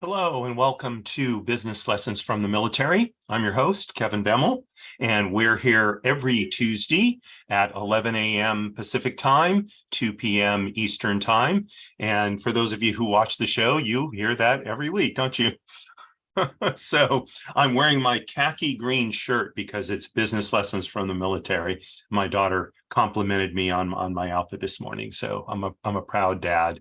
Hello and welcome to Business Lessons from the Military. I'm your host, Kevin Bemmel, and we're here every Tuesday at 11 a.m. Pacific Time, 2 p.m. Eastern Time. And for those of you who watch the show, you hear that every week, don't you? So I'm wearing my khaki green shirt because it's Business Lessons from the Military. My daughter complimented me on my outfit this morning, so I'm a proud dad.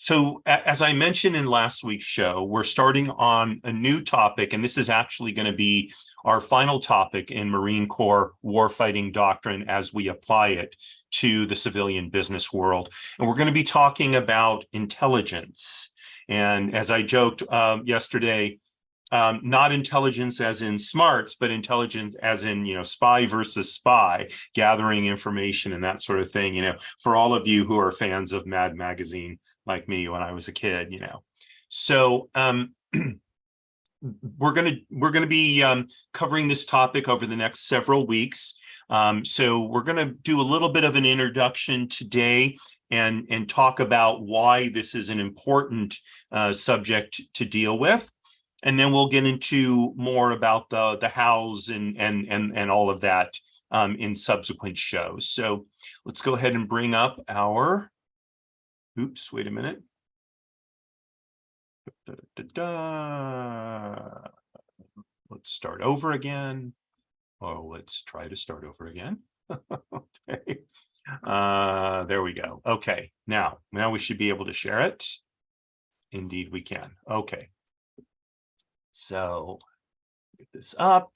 So as I mentioned in last week's show, we're starting on a new topic, and this is actually going to be our final topic in Marine Corps warfighting doctrine as we apply it to the civilian business world. And we're going to be talking about intelligence. And as I joked yesterday, not intelligence as in smarts, but intelligence as in, spy versus spy, gathering information and that sort of thing, for all of you who are fans of Mad Magazine, like me when I was a kid, So we're gonna be covering this topic over the next several weeks. So we're gonna do a little bit of an introduction today and talk about why this is an important subject to deal with. And then we'll get into more about the hows and all of that in subsequent shows. So let's go ahead and bring up our. Oops, wait a minute. Let's start over again. Oh, let's try to start over again. Okay. There we go. Okay, now we should be able to share it. Indeed, we can. Okay. So get this up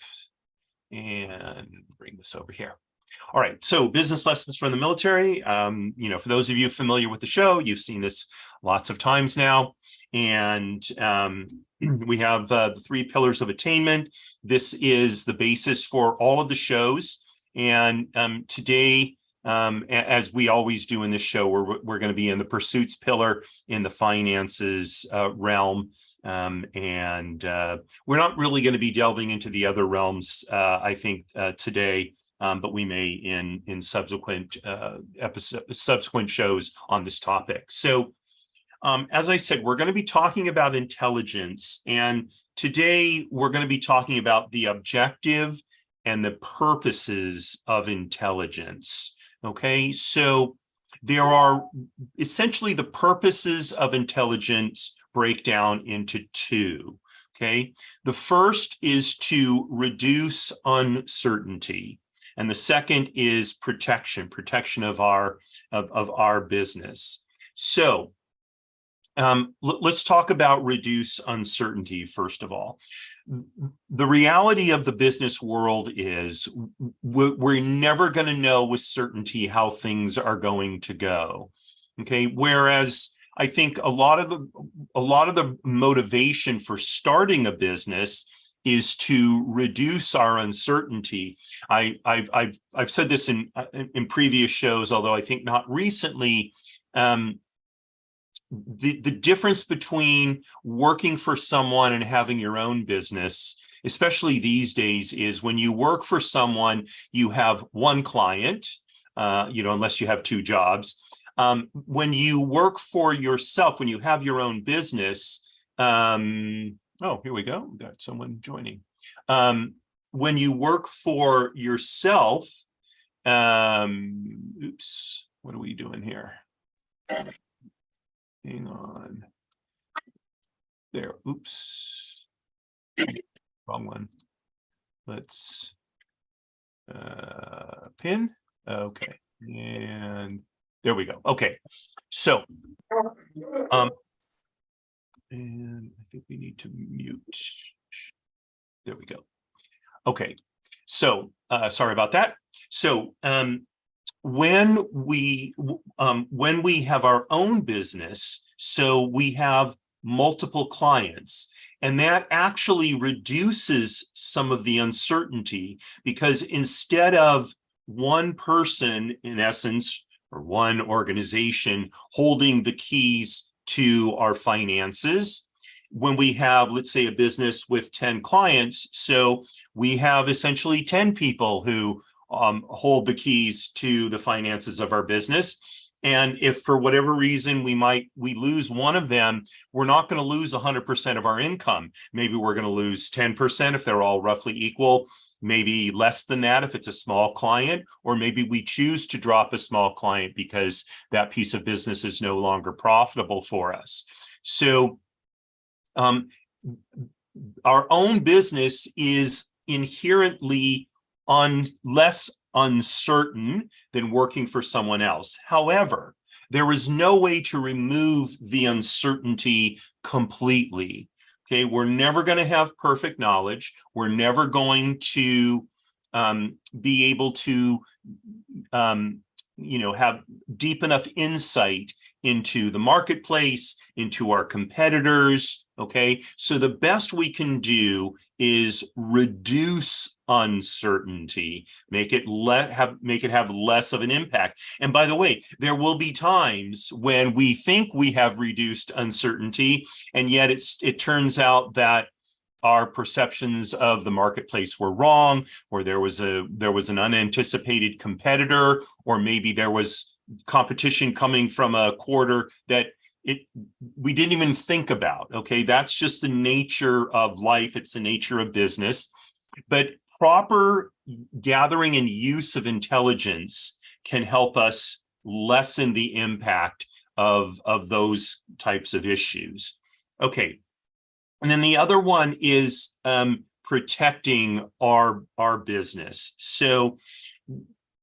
and bring this over here. All right, so business lessons from the military. For those of you familiar with the show, you've seen this lots of times now. And we have the 3 pillars of attainment. This is the basis for all of the shows. And today, as we always do in this show, we're going to be in the pursuits pillar in the finances realm. And we're not really going to be delving into the other realms, I think, today. But we may in subsequent subsequent shows on this topic. So, as I said, we're going to be talking about intelligence, and today we're going to be talking about the objective and the purposes of intelligence. Okay, so there are essentially the purposes of intelligence break down into 2. Okay, the first is to reduce uncertainty. And the second is protection of our business. So let's talk about reduce uncertainty first of all. The reality of the business world is we're never going to know with certainty how things are going to go. Okay, whereas I think a lot of the motivation for starting a business is to reduce our uncertainty. I've said this in previous shows, although I think not recently. The difference between working for someone and having your own business, especially these days, is when you work for someone, you have one client, unless you have 2 jobs. When you work for yourself, when you have your own business, oh, here we go. We've got someone joining. When you work for yourself, oops, what are we doing here? Hang on. There, oops. Wrong one. Let's pin. Okay, and there we go. Okay, so and I think we need to mute. There we go. Okay, so sorry about that. So when we have our own business, so we have multiple clients, and that actually reduces some of the uncertainty, because instead of one person, in essence, or one organization holding the keys to our finances, when we have, let's say, a business with 10 clients, so we have essentially 10 people who hold the keys to the finances of our business. And if for whatever reason we lose one of them, we're not going to lose 100% of our income. Maybe we're going to lose 10% if they're all roughly equal, maybe less than that if it's a small client, or maybe we choose to drop a small client because that piece of business is no longer profitable for us. So our own business is inherently less uncertain than working for someone else. However, there is no way to remove the uncertainty completely. Okay, we're never going to have perfect knowledge. We're never going to be able to have deep enough insight into the marketplace, into our competitors. Okay, so the best we can do is reduce uncertainty, make it have less of an impact. And by the way, there will be times when we think we have reduced uncertainty, and yet it turns out that our perceptions of the marketplace were wrong, or there was an unanticipated competitor, or maybe there was competition coming from a quarter that we didn't even think about. Okay, that's just the nature of life. It's the nature of business. But proper gathering and use of intelligence can help us lessen the impact of those types of issues. Okay. And then the other one is protecting our business. So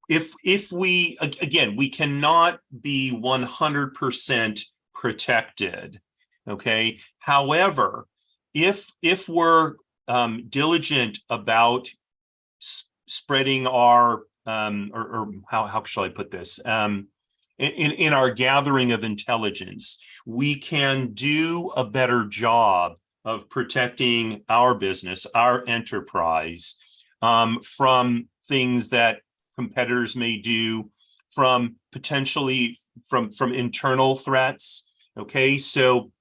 if we, again, we cannot be 100% protected, okay? However, if we're diligent about spreading our, or how shall I put this? In our gathering of intelligence, we can do a better job of protecting our business, our enterprise, from things that competitors may do, from potentially from internal threats. Okay, so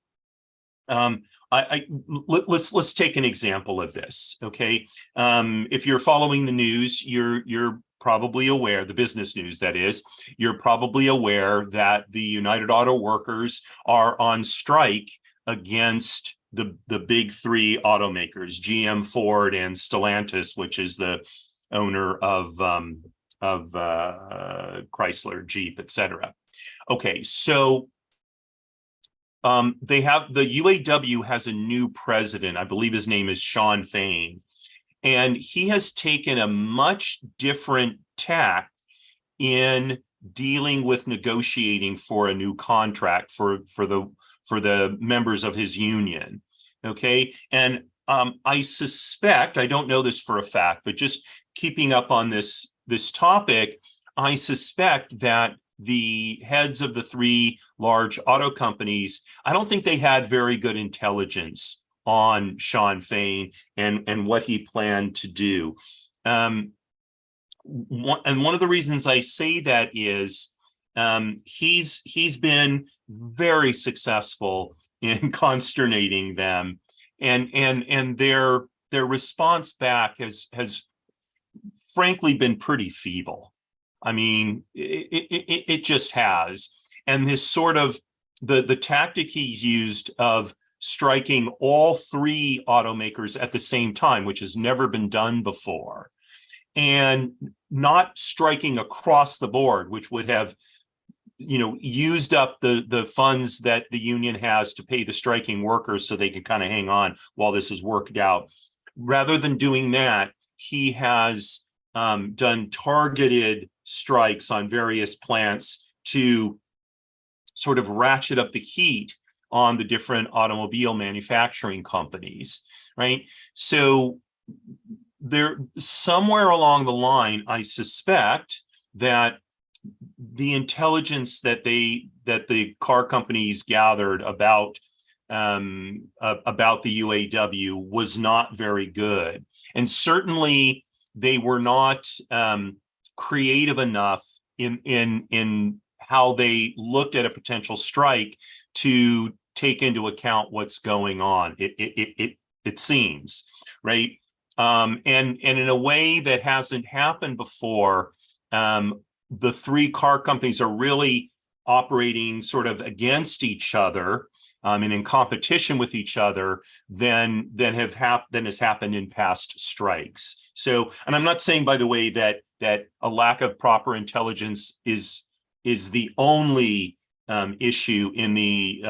let's take an example of this. Okay, if you're following the news, you're probably aware, the business news that is, you're probably aware that the United Auto Workers are on strike against the big three automakers, GM, Ford, and Stellantis, which is the owner of Chrysler, Jeep, etc. Okay, so the UAW has a new president. I believe his name is Shawn Fain, and he has taken a much different tack in dealing with negotiating for a new contract for the members of his union. Okay, and I suspect, I don't know this for a fact, but just keeping up on this topic, I suspect that the heads of the three large auto companies, I don't think they had very good intelligence on Shawn Fain and what he planned to do. And one of the reasons I say that is he's been very successful in consternating them, and their response back has frankly been pretty feeble. I mean, it just has. And this sort of the tactic he's used of striking all three automakers at the same time, which has never been done before, and not striking across the board, which would have used up the funds that the union has to pay the striking workers so they can kind of hang on while this is worked out. Rather than doing that, he has done targeted strikes on various plants to sort of ratchet up the heat on the different automobile manufacturing companies, right? So there, somewhere along the line, I suspect that the intelligence that the car companies gathered about the UAW was not very good, and certainly they were not creative enough in how they looked at a potential strike to take into account what's going on. It seems, right, and in a way that hasn't happened before. The three car companies are really operating sort of against each other and in competition with each other than has happened in past strikes. So, and I'm not saying, by the way, that a lack of proper intelligence is the only issue in the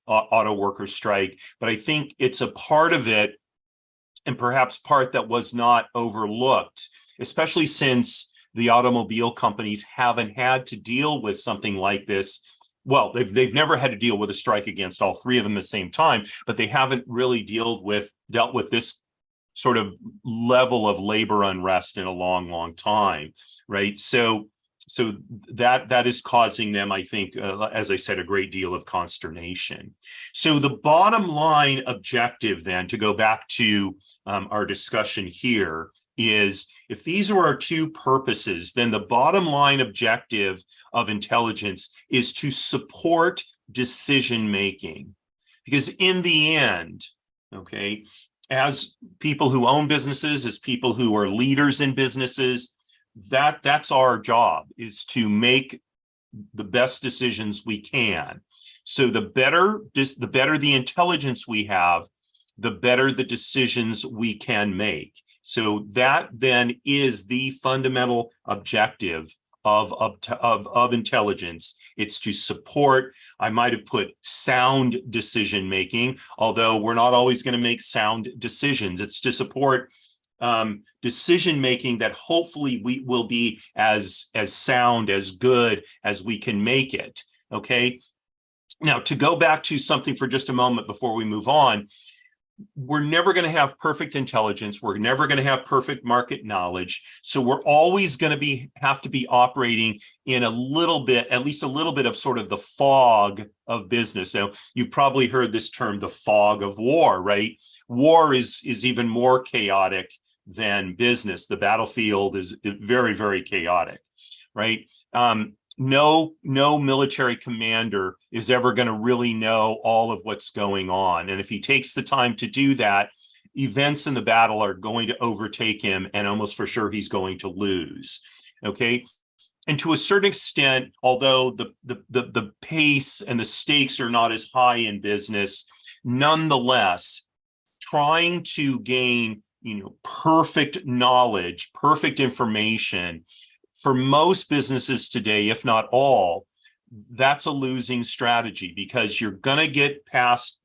auto worker strike, but I think it's a part of it, and perhaps part that was not overlooked, especially since the automobile companies haven't had to deal with something like this. Well, they've never had to deal with a strike against all three of them at the same time, but they haven't really dealt with this sort of level of labor unrest in a long time, right? So that is causing them, I think, as I said, a great deal of consternation. So the bottom line objective, then, to go back to our discussion here, is if these are our two purposes, then the bottom line objective of intelligence is to support decision making. Because in the end, okay, as people who own businesses, as people who are leaders in businesses, that's our job, is to make the best decisions we can. So the better the intelligence we have, the better the decisions we can make. So that then is the fundamental objective of intelligence. It's to support, I might have put sound decision making, although we're not always going to make sound decisions. It's to support decision making that hopefully we will be as sound, as good as we can make it. Okay. Now, to go back to something for just a moment before we move on, we're never going to have perfect intelligence. We're never going to have perfect market knowledge. So we're always going to have to be operating in a little bit, at least a little bit of sort of the fog of business. Now, you've probably heard this term, the fog of war, right? War is even more chaotic than business. The battlefield is very, very chaotic, right? No military commander is ever going to really know all of what's going on. And if he takes the time to do that, events in the battle are going to overtake him, and almost for sure he's going to lose. Okay. And to a certain extent, although the pace and the stakes are not as high in business, nonetheless, trying to gain, perfect knowledge, perfect information, for most businesses today, if not all, that's a losing strategy, because you're going to get passed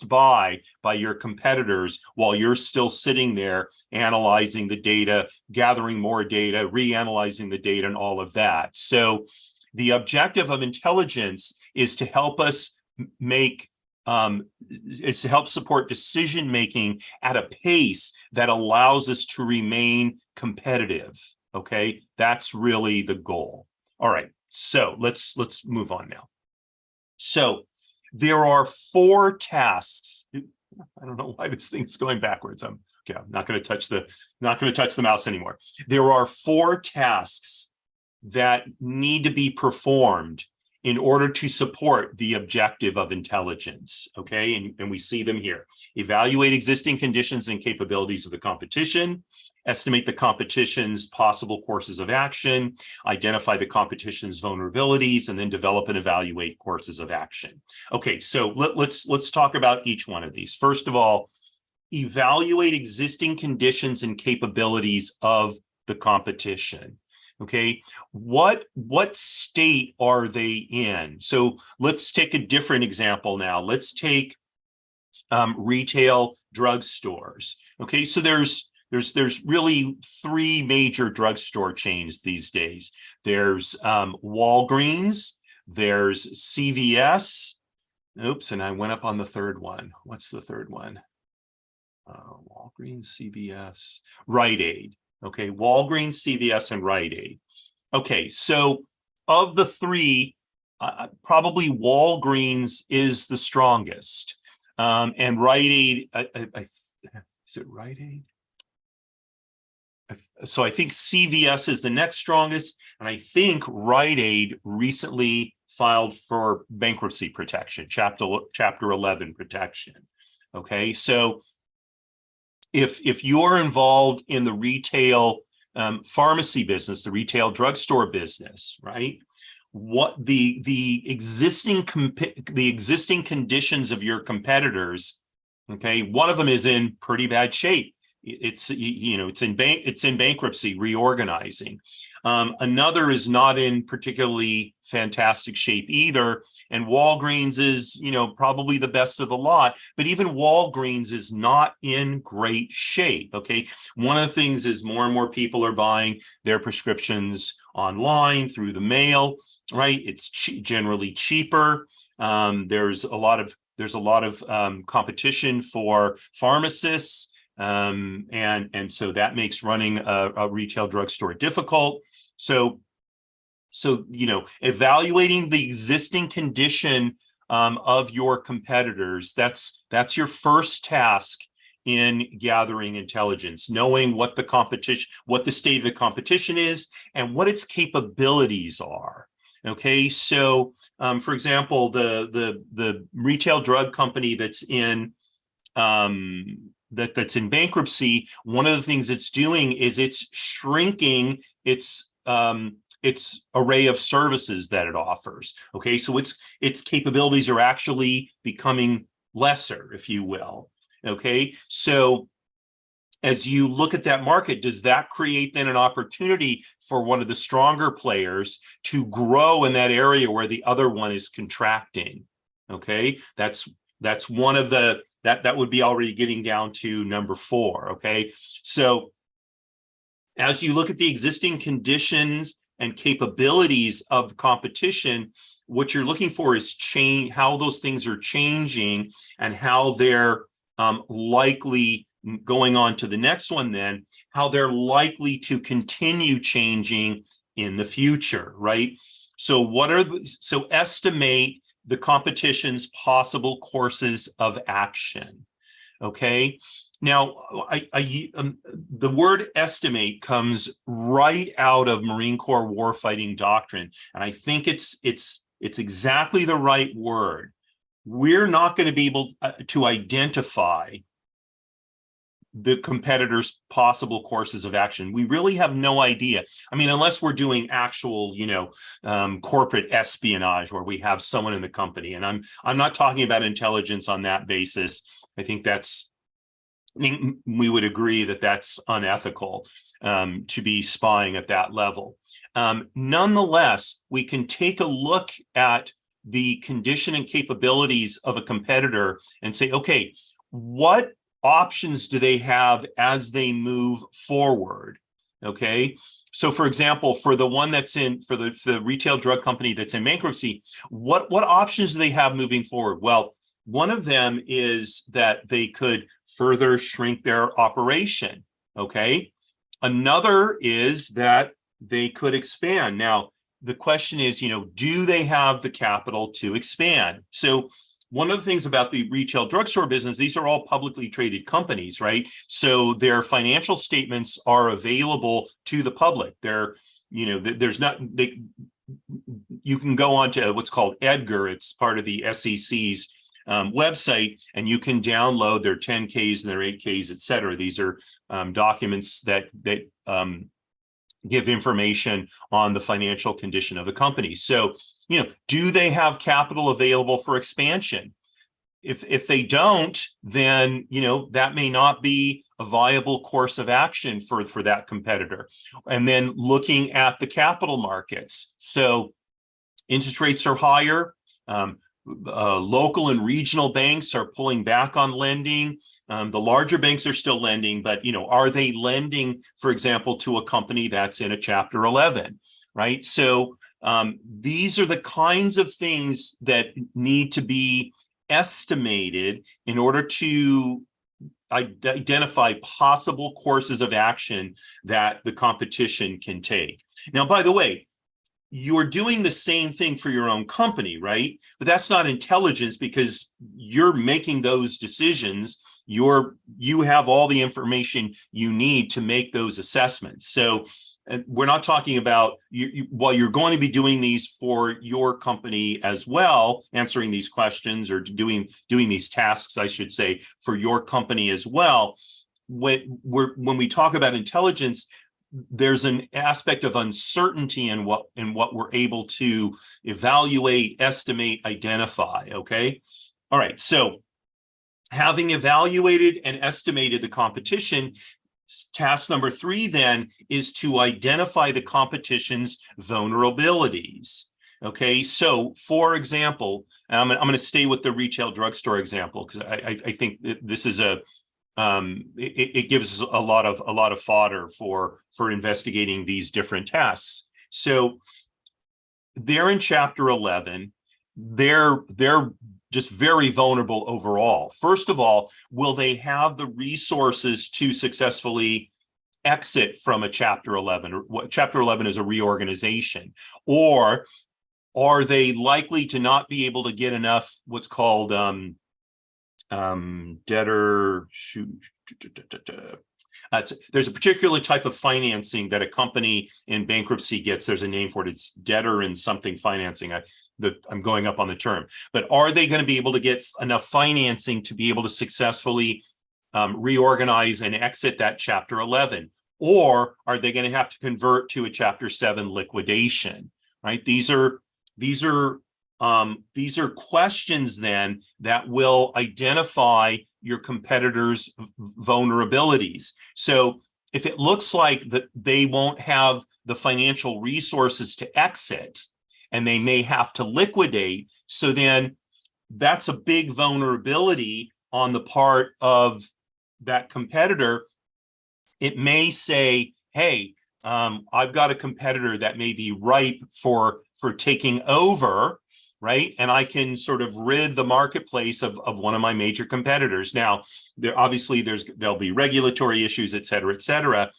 by your competitors while you're still sitting there analyzing the data, gathering more data, reanalyzing the data, and all of that. So the objective of intelligence is to help us it's to help support decision making at a pace that allows us to remain competitive. Okay, that's really the goal. All right, so let's move on now. So there are 4 tasks. I don't know why this thing's going backwards. I'm not going to touch the mouse anymore. There are 4 tasks that need to be performed in order to support the objective of intelligence, okay? And we see them here. Evaluate existing conditions and capabilities of the competition, estimate the competition's possible courses of action, identify the competition's vulnerabilities, and then develop and evaluate courses of action. Okay, so let's talk about each one of these. First of all, evaluate existing conditions and capabilities of the competition. Okay, what state are they in? So let's take a different example now. Let's take retail drugstores. Okay, so there's really 3 major drugstore chains these days. There's Walgreens, there's CVS. Oops, and I went up on the third one. What's the third one? Walgreens, CVS, Rite Aid. Okay, Walgreens, CVS, and Rite Aid. Okay, so of the 3, probably Walgreens is the strongest. And Rite Aid, is it Rite Aid? So I think CVS is the next strongest, and I think Rite Aid recently filed for bankruptcy protection, Chapter 11 protection. Okay, so if you're involved in the retail pharmacy business, the retail drugstore business, right? what the existing conditions of your competitors. Okay, one of them is in pretty bad shape. It's it's in bankruptcy, reorganizing. Another is not in particularly fantastic shape either, and Walgreens is probably the best of the lot, but even Walgreens is not in great shape. Okay, one of the things is more and more people are buying their prescriptions online through the mail, right? It's generally cheaper. There's a lot of competition for pharmacists. And so that makes running a retail drugstore difficult. So evaluating the existing condition of your competitors, that's your first task in gathering intelligence, knowing what the state of the competition is and what its capabilities are. Okay, so for example, the retail drug company that's in that's in bankruptcy, one of the things it's doing is it's shrinking its array of services that it offers. Okay, so its capabilities are actually becoming lesser, if you will. Okay, so as you look at that market, does that create then an opportunity for one of the stronger players to grow in that area where the other one is contracting? Okay, that's one of the that would be already getting down to number 4. Okay, so as you look at the existing conditions and capabilities of the competition, what you're looking for is change, how those things are changing and how they're likely, going on to the next one then, how they're likely to continue changing in the future, right? So so estimate the competition's possible courses of action. Okay, now the word estimate comes right out of Marine Corps warfighting doctrine, and I think it's exactly the right word. We're not going to be able to identify the competitor's possible courses of action. We really have no idea. I mean, unless we're doing actual, corporate espionage where we have someone in the company. And I'm not talking about intelligence on that basis. I think we would agree that that's unethical to be spying at that level. Nonetheless, we can take a look at the condition and capabilities of a competitor and say, okay, what options do they have as they move forward? Okay, so for example, for the one that's for the retail drug company that's in bankruptcy, what options do they have moving forward? Well, one of them is that they could further shrink their operation. Okay, another is that they could expand. Now, the question is, do they have the capital to expand? So one of the things about the retail drugstore business, these are all publicly traded companies, right? So their financial statements are available to the public. You can go on to what's called EDGAR. It's part of the SEC's website, and you can download their 10Ks and their 8Ks, et cetera. These are documents that give information on the financial condition of the company. So, do they have capital available for expansion? If they don't, then, that may not be a viable course of action for that competitor. And then looking at the capital markets. So interest rates are higher. Local and regional banks are pulling back on lending. The larger banks are still lending, but are they lending, for example, to a company that's in a Chapter 11, right? So these are the kinds of things that need to be estimated in order to identify possible courses of action that the competition can take. Now, by the way, you're doing the same thing for your own company, right? But that's not intelligence, because you're making those decisions. You have all the information you need to make those assessments. So we're not talking about while you're going to be doing these for your company as well, answering these questions or doing these tasks, I should say, for your company as well. When we talk about intelligence, there's an aspect of uncertainty in what we're able to evaluate, estimate, identify. Okay. All right. So having evaluated and estimated the competition, task number 3 then is to identify the competition's vulnerabilities. Okay, so for example, I'm going to stay with the retail drugstore example because I think that this is it gives a lot of fodder for investigating these different tasks. So they're in chapter 11. They're just very vulnerable overall. First of all, will they have the resources to successfully exit from a chapter 11? Or what chapter 11 is a reorganization, or are they likely to not be able to get enough what's called debtor there's a particular type of financing that a company in bankruptcy gets. There's a name for it. It's debtor and something financing. I'm going up on the term, but are they going to be able to get enough financing to be able to successfully reorganize and exit that chapter 11? Or are they going to have to convert to a chapter 7 liquidation? Right? These are questions then that will identify your competitors' vulnerabilities. So if it looks like that they won't have the financial resources to exit and they may have to liquidate, so then that's a big vulnerability on the part of that competitor. It may say, hey, I've got a competitor that may be ripe for taking over, right? And I can sort of rid the marketplace of one of my major competitors. Now, there'll be regulatory issues, et cetera, et cetera.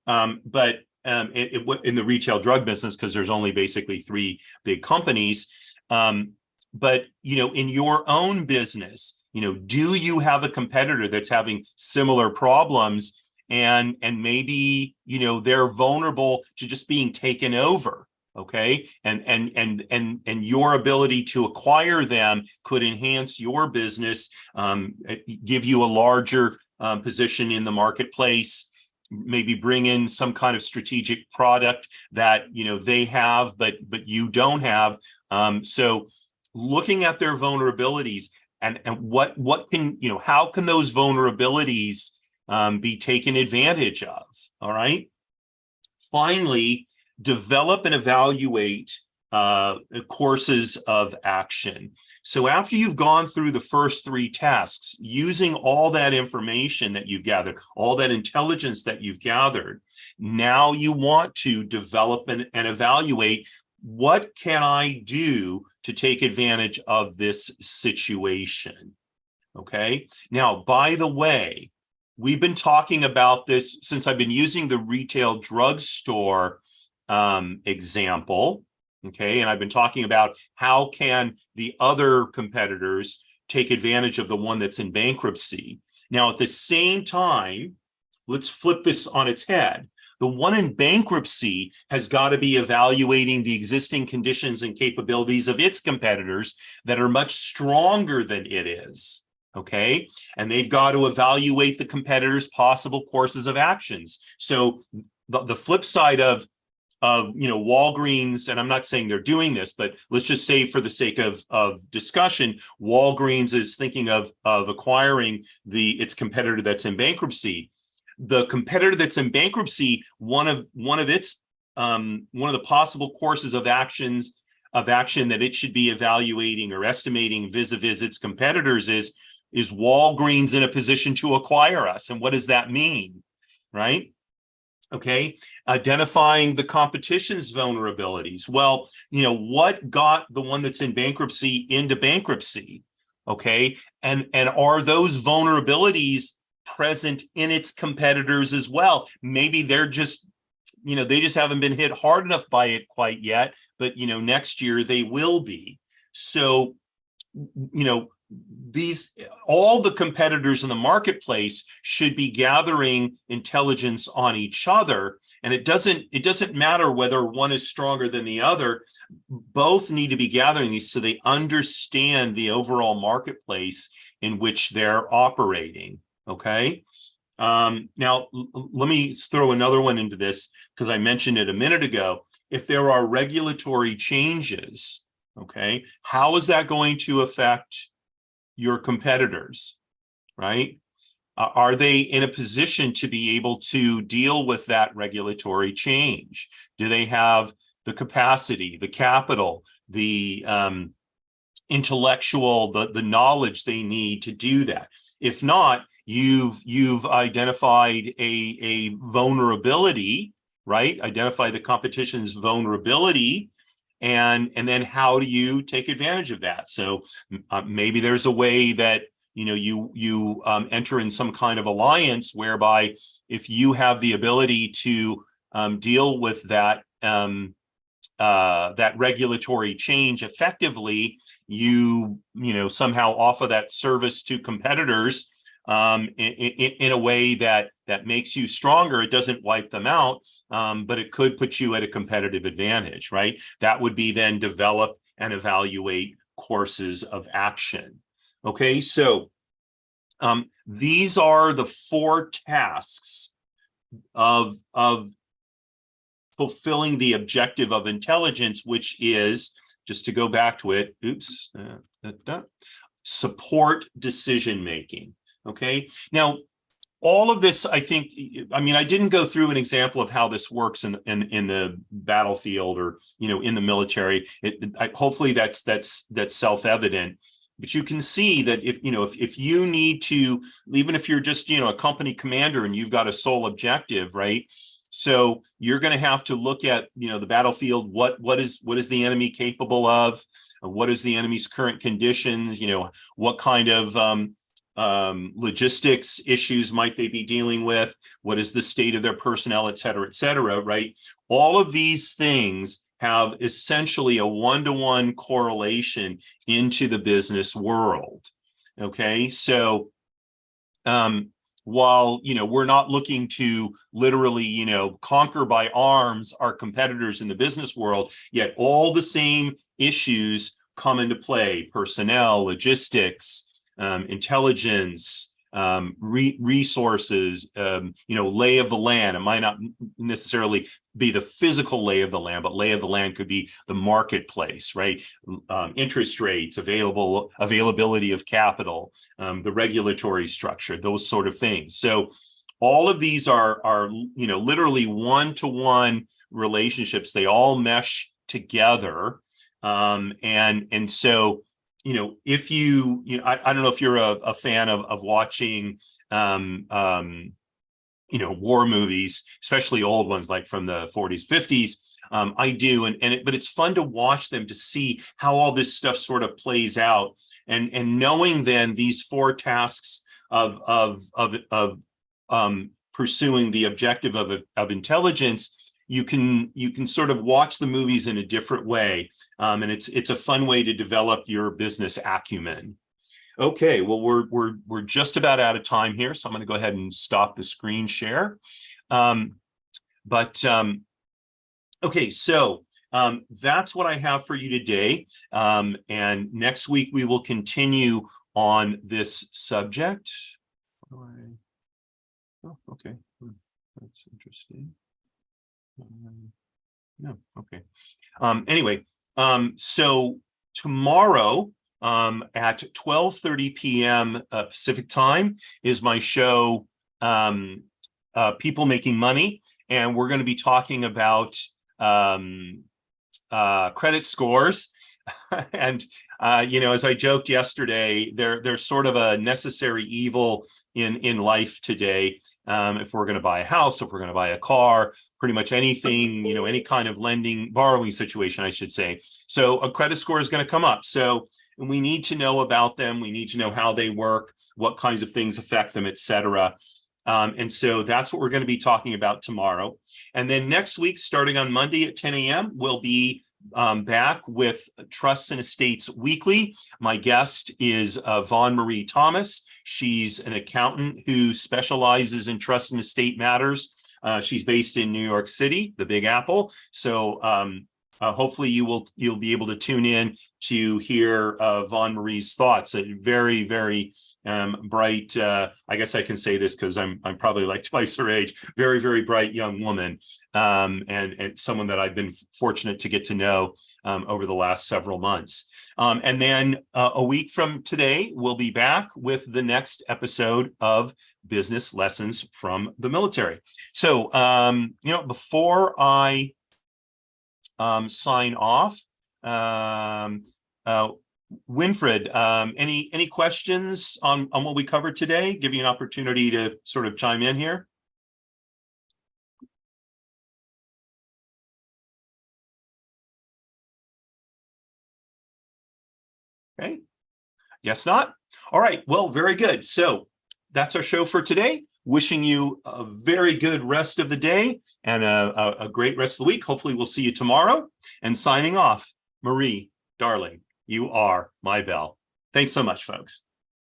But in the retail drug business, because there's only basically 3 big companies. But, in your own business, do you have a competitor that's having similar problems? And maybe, they're vulnerable to just being taken over. Okay. And your ability to acquire them could enhance your business, give you a larger position in the marketplace, maybe bring in some kind of strategic product that, they have, but you don't have. So looking at their vulnerabilities and what can, how can those vulnerabilities be taken advantage of? All right. Finally, develop and evaluate courses of action. So after you've gone through the first 3 tasks, using all that information that you've gathered, all that intelligence that you've gathered, now you want to develop and evaluate, what can I do to take advantage of this situation? Okay. Now, by the way, we've been talking about this since I've been using the retail drugstore example. Okay. And I've been talking about how can the other competitors take advantage of the one that's in bankruptcy. Now, at the same time, let's flip this on its head. The one in bankruptcy has got to be evaluating the existing conditions and capabilities of its competitors that are much stronger than it is. Okay. And they've got to evaluate the competitors' possible courses of actions. So the flip side of Walgreens, and I'm not saying they're doing this, but let's just say for the sake of discussion, Walgreens is thinking of acquiring its competitor that's in bankruptcy. The competitor that's in bankruptcy, one of the possible courses of action that it should be evaluating or estimating vis-a-vis its competitors is Walgreens in a position to acquire us? And what does that mean, right? Okay, identifying the competition's vulnerabilities. Well, what got the one that's in bankruptcy into bankruptcy? Okay, and are those vulnerabilities present in its competitors as well? Maybe they're just, they just haven't been hit hard enough by it quite yet, but next year they will be. So, all the competitors in the marketplace should be gathering intelligence on each other, and it doesn't matter whether one is stronger than the other. Both need to be gathering these so they understand the overall marketplace in which they're operating. Okay. Now, let me throw another one into this because I mentioned it a minute ago. If there are regulatory changes, okay, how is that going to affect your competitors, right? Are they in a position to be able to deal with that regulatory change? Do they have the capacity, the capital, the intellectual, the knowledge they need to do that? If not, you've identified a vulnerability, right? Identify the competition's vulnerability, and then how do you take advantage of that? So maybe there's a way that you enter in some kind of alliance whereby if you have the ability to deal with that that regulatory change effectively, you somehow offer that service to competitors in a way that makes you stronger. It doesn't wipe them out, but it could put you at a competitive advantage, right? That would be then develop and evaluate courses of action. Okay, so these are the 4 tasks of fulfilling the objective of intelligence, which is, just to go back to it, support decision making. Okay, now all of this, I didn't go through an example of how this works in the battlefield or in the military. Hopefully that's self-evident. But you can see that if you need to, even if you're just a company commander and you've got a sole objective, right? So you're going to have to look at the battlefield. What is the enemy capable of? What is the enemy's current conditions? What kind of logistics issues might they be dealing with? What is the state of their personnel, et cetera, right? All of these things have essentially a one-to-one correlation into the business world. Okay, so while we're not looking to literally conquer by arms our competitors in the business world, yet all the same issues come into play: personnel, logistics, intelligence, resources, lay of the land. It might not necessarily be the physical lay of the land, but lay of the land could be the marketplace, right? Interest rates, availability of capital, the regulatory structure, those sort of things. So all of these are literally one-to-one relationships. They all mesh together, and so if I don't know if you're a fan of watching war movies, especially old ones like from the 40s, 50s. I do, but it's fun to watch them to see how all this stuff sort of plays out, and knowing then these 4 tasks of pursuing the objective of intelligence. You can sort of watch the movies in a different way, and it's a fun way to develop your business acumen. Okay, well, we're just about out of time here, so I'm going to go ahead and stop the screen share. Okay, so that's what I have for you today, and next week we will continue on this subject. Oh, okay, that's interesting. No, okay. Anyway, so tomorrow at 12:30 p.m. Pacific time is my show, People Making Money, and we're going to be talking about credit scores. And as I joked yesterday, they're sort of a necessary evil in life today. If we're going to buy a house, if we're going to buy a car, pretty much anything, any kind of borrowing situation, I should say. So a credit score is going to come up. So we need to know about them. We need to know how they work, what kinds of things affect them, et cetera. And so that's what we're going to be talking about tomorrow. And then next week, starting on Monday at 10 a.m., we'll be back with Trusts and Estates Weekly. My guest is Vaughn Marie Thomas. She's an accountant who specializes in trust and estate matters. She's based in New York City, the Big Apple. So hopefully you'll be able to tune in to hear Vaughn Marie's thoughts. A very, very bright, I guess I can say this because I'm probably like twice her age, very, very bright young woman, and someone that I've been fortunate to get to know over the last several months. And then a week from today, we'll be back with the next episode of Business Lessons from the Military. So, before I sign off, Winfred, any questions on what we covered today? Give you an opportunity to sort of chime in here. Okay. Yes, not. All right. Well, very good. So that's our show for today. Wishing you a very good rest of the day and a great rest of the week. Hopefully we'll see you tomorrow. And signing off, Marie, darling, you are my belle. Thanks so much, folks.